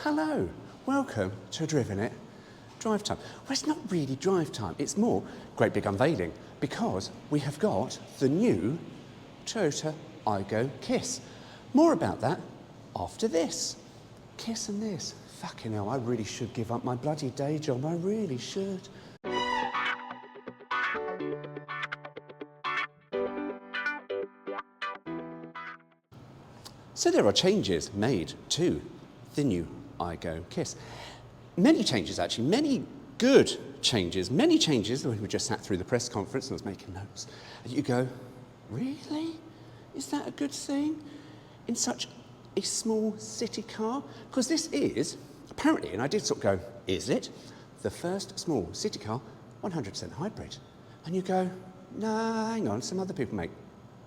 Hello, welcome to Driven It Drive Time. Well, it's not really drive time, it's more great big unveiling because we have got the new Toyota Aygo Kiss. More about that after this. Kiss and this. Fucking hell, I really should give up my bloody day job, I really should. So there are changes made to the new Aygo Kiss. Many changes actually, many good changes, many changes when we just sat through the press conference and I was making notes. And you go, really? Is that a good thing in such a small city car? Because this is, apparently, and I did sort of go, is it? The first small city car, 100% hybrid. And you go, nah, hang on, some other people make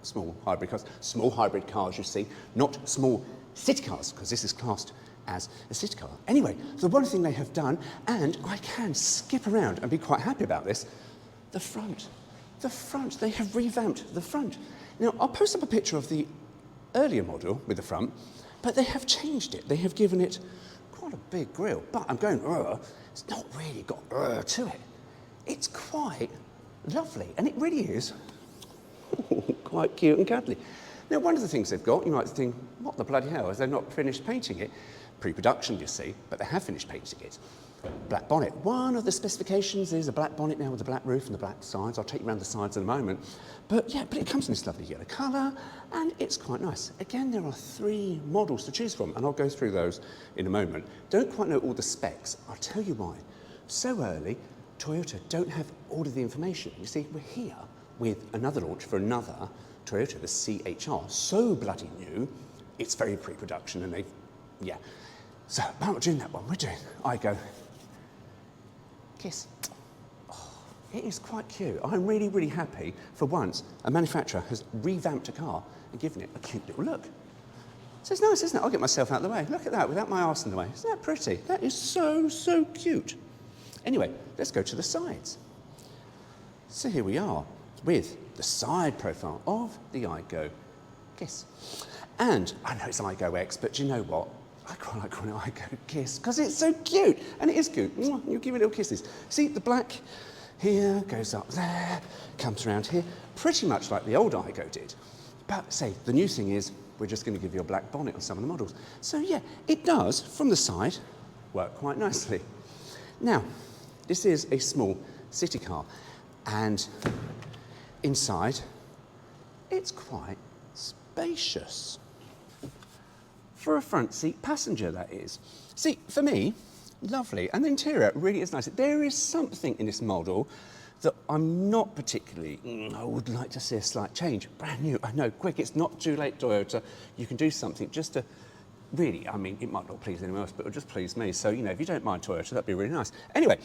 small hybrid cars. Small hybrid cars, you see, not small city cars, because this is classed as a city car. Anyway, the one thing they have done, and I can skip around and be quite happy about this, the front. The front, they have revamped the front. Now, I'll post up a picture of the earlier model with the front, but they have changed it. They have given it quite a big grille, but I'm going, it's not really got to it. It's quite lovely, and it really is quite cute and cuddly. Now, one of the things they've got, you might think, what the bloody hell, is they've not finished painting it? Pre-production, you see, but they have finished painting it. Black bonnet. One of the specifications is a black bonnet now with a black roof and the black sides. I'll take you around the sides in a moment. But yeah, but it comes in this lovely yellow colour and it's quite nice. Again, there are 3 models to choose from and I'll go through those in a moment. Don't quite know all the specs. I'll tell you why. So early, Toyota don't have all of the information. You see, we're here with another launch for another Toyota, the CHR. So bloody new, it's very pre-production and they've, yeah. So, but I'm not doing that one, we're doing Aygo Kiss. Oh, it is quite cute. I'm really, really happy for once a manufacturer has revamped a car and given it a cute little look. So it's nice, isn't it? I'll get myself out of the way. Look at that, without my arse in the way. Isn't that pretty? That is so, so cute. Anyway, let's go to the sides. So here we are with the side profile of the Aygo Kiss. And I know it's Aygo X, but do you know what? I quite like calling it Aygo Kiss because it's so cute, and it is cute. You give it little kisses. See, the black here goes up there, comes around here, pretty much like the old Aygo did. But say, the new thing is, we're just going to give you a black bonnet on some of the models. So yeah, it does, from the side, work quite nicely. Now, this is a small city car, and inside, it's quite spacious. For a front seat passenger, that is. See, for me, lovely, and the interior really is nice. There is something in this model that I'm not particularly, I would like to see a slight change. Brand new, I know, quick, it's not too late, Toyota. You can do something just to, really, I mean, it might not please anyone else, but it'll just please me. So, you know, if you don't mind Toyota, that'd be really nice. Anyway,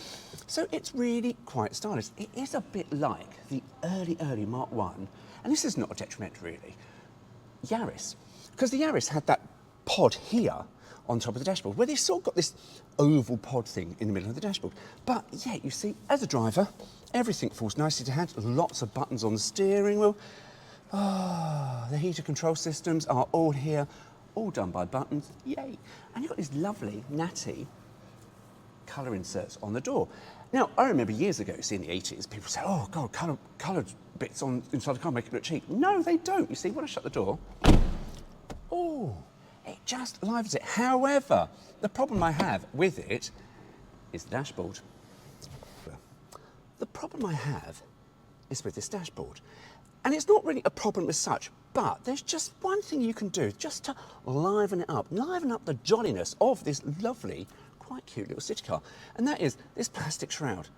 so it's really quite stylish. It is a bit like the early Mark 1, and this is not a detriment, really, Yaris. Because the Yaris had that pod here on top of the dashboard, where they've sort of got this oval pod thing in the middle of the dashboard. But yeah, you see, as a driver, everything falls nicely to hand. Lots of buttons on the steering wheel. Oh, the heater control systems are all here, all done by buttons. Yay! And you've got these lovely, natty colour inserts on the door. Now, I remember years ago, see in the 80s, people say, oh God, coloured bits on inside the car make it look cheap. No, they don't. You see, when I shut the door, oh, it just livens it. However, the problem I have with it is the dashboard. The problem I have is with this dashboard. And it's not really a problem as such, but there's just one thing you can do just to liven it up, liven up the jolliness of this lovely, quite cute little city car. And that is this plastic shroud.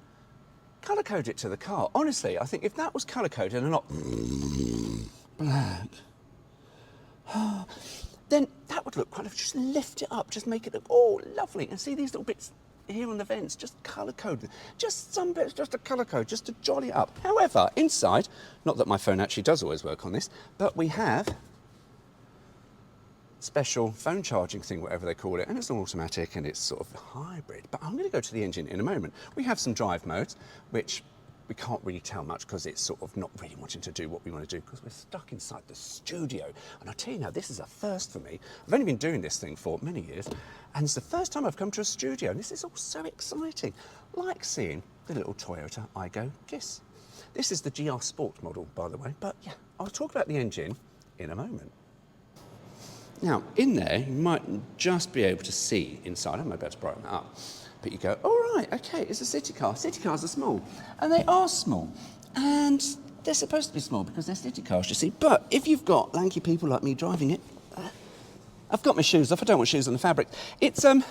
Colour code it to the car. Honestly, I think if that was colour coded and not black, then that would look quite, just lift it up, just make it look, oh, lovely. And see these little bits here on the vents, just colour coded. Just some bits, just a colour code, just to jolly it up. However, inside, not that my phone actually does always work on this, but we have special phone charging thing, whatever they call it, and it's all automatic and it's sort of hybrid. But I'm going to go to the engine in a moment. We have some drive modes, which we can't really tell much because it's sort of not really wanting to do what we want to do because we're stuck inside the studio. And I'll tell you now, this is a first for me. I've only been doing this thing for many years, and it's the first time I've come to a studio, and this is all so exciting. Like seeing the little Toyota Aygo X. This is the GR Sport model, by the way, but yeah, I'll talk about the engine in a moment. Now, in there, you might just be able to see inside. I might be able to brighten that up. But you go, all right, okay, it's a city car. City cars are small, and they are small. And they're supposed to be small because they're city cars, you see. But if you've got lanky people like me driving it, I've got my shoes off. I don't want shoes on the fabric. It's, I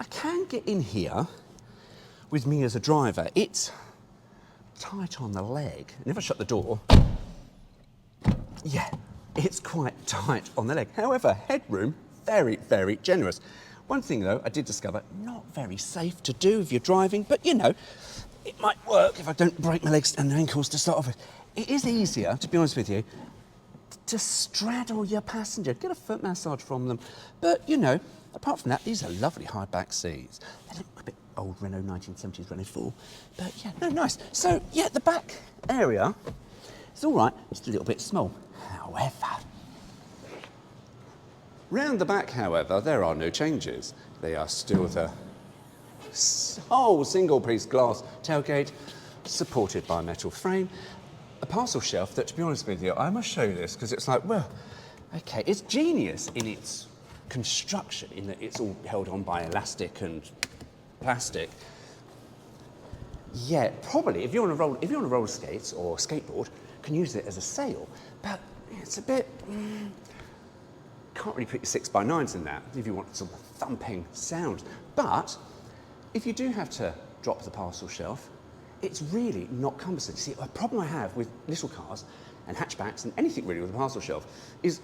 can get in here with me as a driver. It's tight on the leg. And if I shut the door, yeah, it's quite tight on the leg. However, headroom, very, very generous. One thing though, I did discover, not very safe to do if you're driving, but you know, it might work if I don't break my legs and ankles to start off with. It is easier, to be honest with you, to straddle your passenger, get a foot massage from them. But you know, apart from that, these are lovely high back seats. They look a bit old Renault 1970s, Renault 4, but yeah, no, nice. So yeah, the back area is all right, just a little bit small. However, round the back, however, there are no changes. They are still the whole single-piece glass tailgate, supported by a metal frame, a parcel shelf that, to be honest with you, I must show you this because it's like, well, okay, it's genius in its construction, in that it's all held on by elastic and plastic. Yeah, probably, if you're on roller skates or skateboard, can use it as a sail, but it's a bit, can't really put your 6x9s in that if you want some thumping sound. But if you do have to drop the parcel shelf, it's really not cumbersome. See, a problem I have with little cars and hatchbacks and anything really with a parcel shelf is,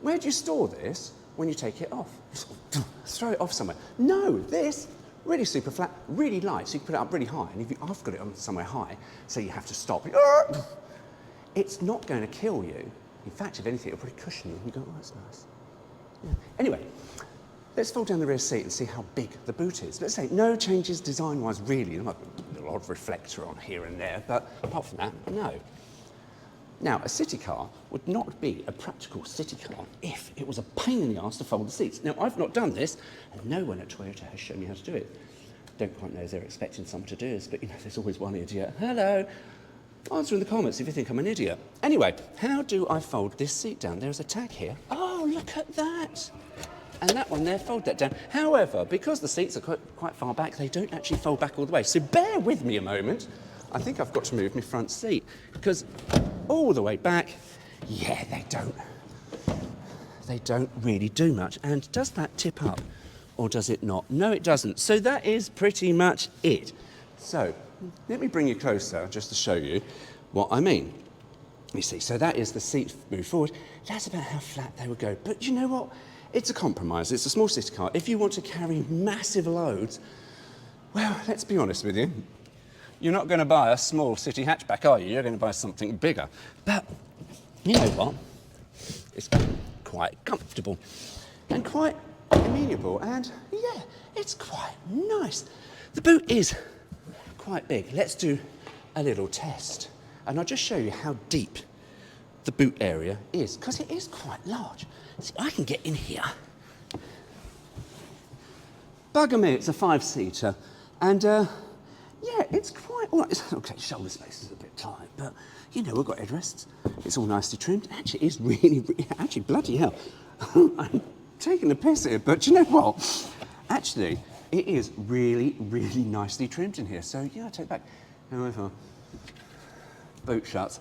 where do you store this when you take it off? You sort of throw it off somewhere. No, this, really super flat, really light, so you can put it up really high. And if I've got it on somewhere high, so you have to stop, it's not going to kill you. In fact, if anything, it'll probably cushion you. And you go, oh, that's nice. Yeah. Anyway, let's fold down the rear seat and see how big the boot is. Let's say no changes design-wise, really. There might be a lot of reflector on here and there, but apart from that, no. Now, a city car would not be a practical city car if it was a pain in the arse to fold the seats. Now, I've not done this, and no one at Toyota has shown me how to do it. Don't quite know if they're expecting someone to do this, but you know, there's always one idiot. Hello. Answer in the comments if you think I'm an idiot. Anyway, how do I fold this seat down? There's a tag here. Oh, look at that. And that one there, fold that down. However, because the seats are quite far back, they don't actually fold back all the way. So bear with me a moment. I think I've got to move my front seat because all the way back, yeah, they don't really do much. And does that tip up or does it not? No, it doesn't. So that is pretty much it. So let me bring you closer just to show you what I mean. You see, so that is the seat move forward. That's about how flat they would go. But you know what? It's a compromise. It's a small city car. If you want to carry massive loads, well, let's be honest with you. You're not going to buy a small city hatchback, are you? You're going to buy something bigger. But you know what? It's quite comfortable and quite amenable. And yeah, it's quite nice. The boot is quite big. Let's do a little test. And I'll just show you how deep the boot area is, because it is quite large. See, I can get in here. Bugger me, it's a 5-seater. And yeah, it's quite all right. Okay, shoulder space is a bit tight, but you know, we've got headrests. It's all nicely trimmed. Actually, it is really, actually, bloody hell. I'm taking the piss here, but you know what? Actually, it is really, really nicely trimmed in here. So yeah, I take it back. However, boot shuts.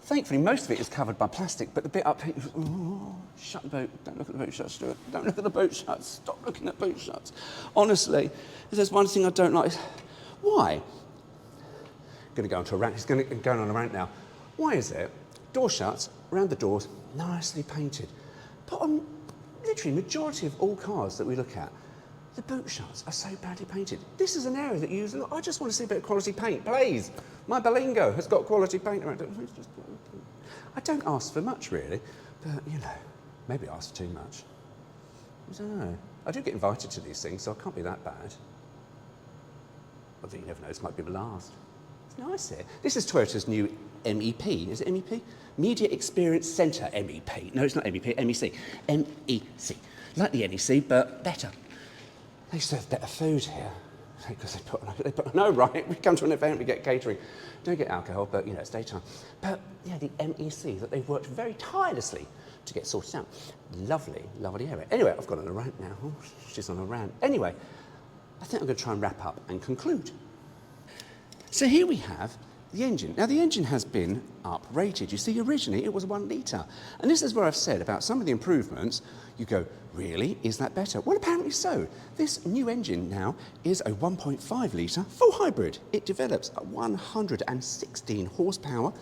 Thankfully, most of it is covered by plastic, but the bit up here, oh, shut the boot. Don't look at the boot shuts, Stuart. Don't look at the boot shuts. Stop looking at boot shuts. Honestly, if there's one thing I don't like, why? I'm going to go on to a rant. He's going on a rant now. Why is it? Door shuts, around the doors, nicely painted. But on literally majority of all cars that we look at, the boot shuts are so badly painted. This is an area that you use a lot. I just want to see a bit of quality paint, please. My Berlingo has got quality paint around it. I don't ask for much, really, but, you know, maybe I ask for too much. I don't know. I do get invited to these things, so I can't be that bad. Although you never know, this might be the last. It's nice here. This is Toyota's new MEP. Is it MEP? Media Experience Centre MEP. No, it's not MEP, MEC. MEC. Like the NEC, but better. They serve better food here. Because they put, no, right, we come to an event, we get catering. Don't get alcohol, but, you know, it's daytime. But, yeah, the MEC, that they've worked very tirelessly to get sorted out. Lovely, lovely area. Anyway, I've got on a rant now. Oh, she's on a rant. Anyway, I think I'm going to try and wrap up and conclude. So here we have the engine. Now, the engine has been uprated. You see, originally it was 1 litre. And this is where I've said about some of the improvements, you go, really? Is that better? Well, apparently so. This new engine now is a 1.5 litre full hybrid. It develops at 116 horsepower.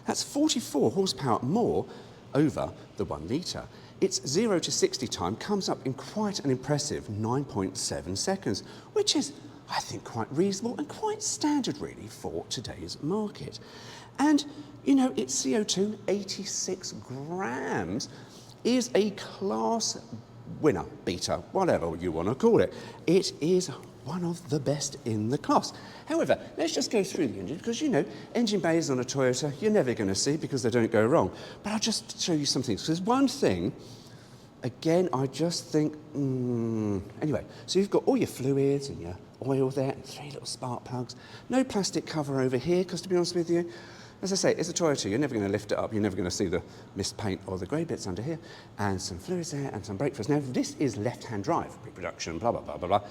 That's 44 horsepower more over the 1 litre. Its 0 to 60 time comes up in quite an impressive 9.7 seconds, which is, I think, quite reasonable and quite standard, really, for today's market. And, you know, its CO2, 86 grams, is a class winner, beater, whatever you want to call it. It is one of the best in the class. However, let's just go through the engine, because, you know, engine bays on a Toyota, you're never going to see because they don't go wrong. But I'll just show you some things. Because one thing, again, I just think, Anyway, so you've got all your fluids and your oil there, and 3 little spark plugs. No plastic cover over here, because to be honest with you, as I say, it's a Toyota, you're never going to lift it up, you're never going to see the mist paint or the grey bits under here, and some fluids there, and some brake fluids. Now, this is left-hand drive, pre-production, blah, blah, blah, blah, blah.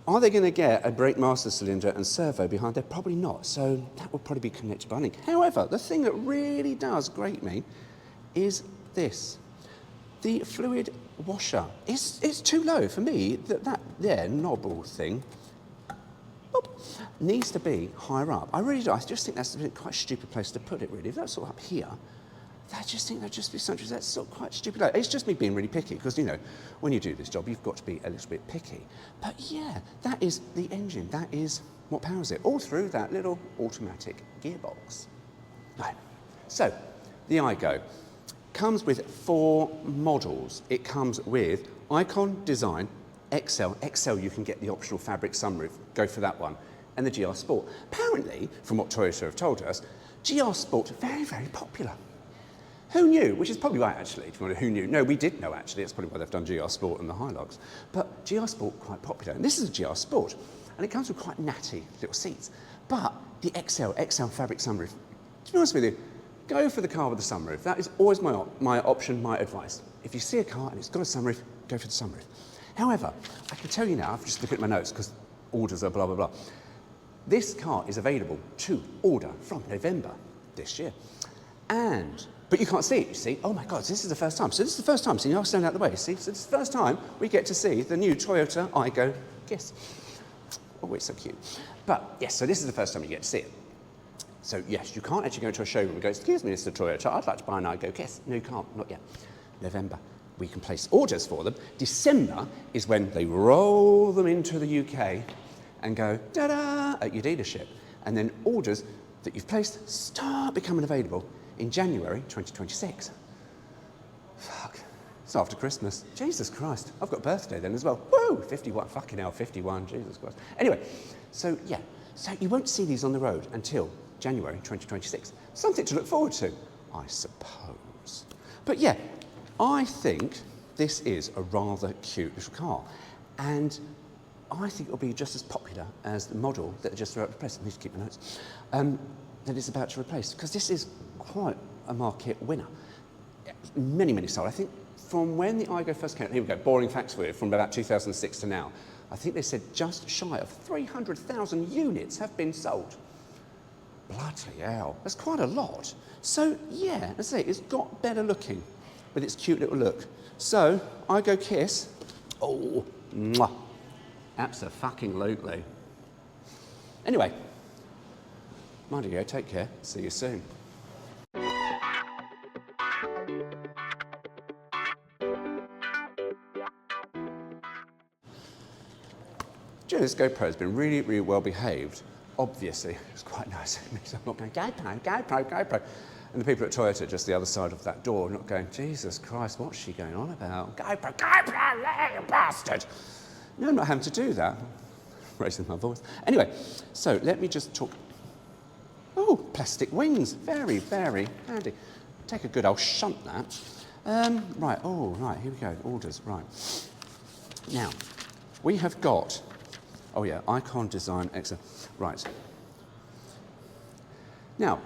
Are they going to get a brake master cylinder and servo behind there? Probably not, so that will probably be connected by a link. However, the thing that really does grate me is this. The fluid washer. It's too low for me. That there knobble thing needs to be higher up. I really do. I just think that's quite a stupid place to put it, really. If that's sort of up here, I just think that'd just be something that's sort of quite stupid. It's just me being really picky, because, you know, when you do this job, you've got to be a little bit picky. But yeah, that is the engine. That is what powers it, all through that little automatic gearbox. Right. So, the Aygo comes with 4 models. It comes with Icon, Design, XL. XL, you can get the optional fabric sunroof. Go for that one. And the GR Sport. Apparently, from what Toyota have told us, GR Sport, very, very popular. Who knew? Which is probably right, actually. Who knew? No, we did know, actually. It's probably why they've done GR Sport and the Hilux. But GR Sport, quite popular. And this is a GR Sport. And it comes with quite natty little seats. But the XL fabric sunroof, to be honest with you, go for the car with the sunroof. That is always my option, my advice. If you see a car and it's got a sunroof, go for the sunroof. However, I can tell you now, I've just looked at my notes because orders are blah, blah, blah. This car is available to order from November this year. But you can't see it, you see. Oh my God, this is the first time. So this is the first time, so I'll stand out the way, see? So this is the first time we get to see the new Toyota Aygo Kiss. Oh, it's so cute. But yes, so this is the first time you get to see it. So yes, you can't actually go to a showroom and go, excuse me, Mr. Toyota, I'd like to buy an Aygo Kiss. No, you can't, not yet. November, we can place orders for them. December is when they roll them into the UK and go, da-da, at your dealership. And then orders that you've placed start becoming available in January 2026. Fuck, it's after Christmas. Jesus Christ, I've got a birthday then as well. Woo, 51, fucking hell, 51, Jesus Christ. Anyway, so yeah, so you won't see these on the road until January 2026. Something to look forward to, I suppose. But yeah, I think this is a rather cute little car. And I think it'll be just as popular as the model that just about to replace. I need to keep my notes. That it's about to replace, because this is quite a market winner. Many, many sold. I think from when the Aygo first came out, here we go, boring facts for you, from about 2006 to now, I think they said just shy of 300,000 units have been sold. Bloody hell, that's quite a lot. So yeah, as I say, it's got better looking with its cute little look. So, Aygo Kiss, oh, mwah, abso-fucking-lutely. Anyway, mind you go, take care, see you soon. This GoPro has been really, really well behaved. Obviously, it's quite nice. I'm not going, GoPro, GoPro, GoPro. And the people at Toyota just the other side of that door, not going, Jesus Christ, what's she going on about? GoPro, GoPro, you bastard. No, I'm not having to do that. Raising my voice. Anyway, so let me just talk. Oh, plastic wings, very, very handy. Take a good old shunt that. Right, oh, right, here we go, orders, right. Now, we have got, oh yeah, icon design, excellent. Right. Now,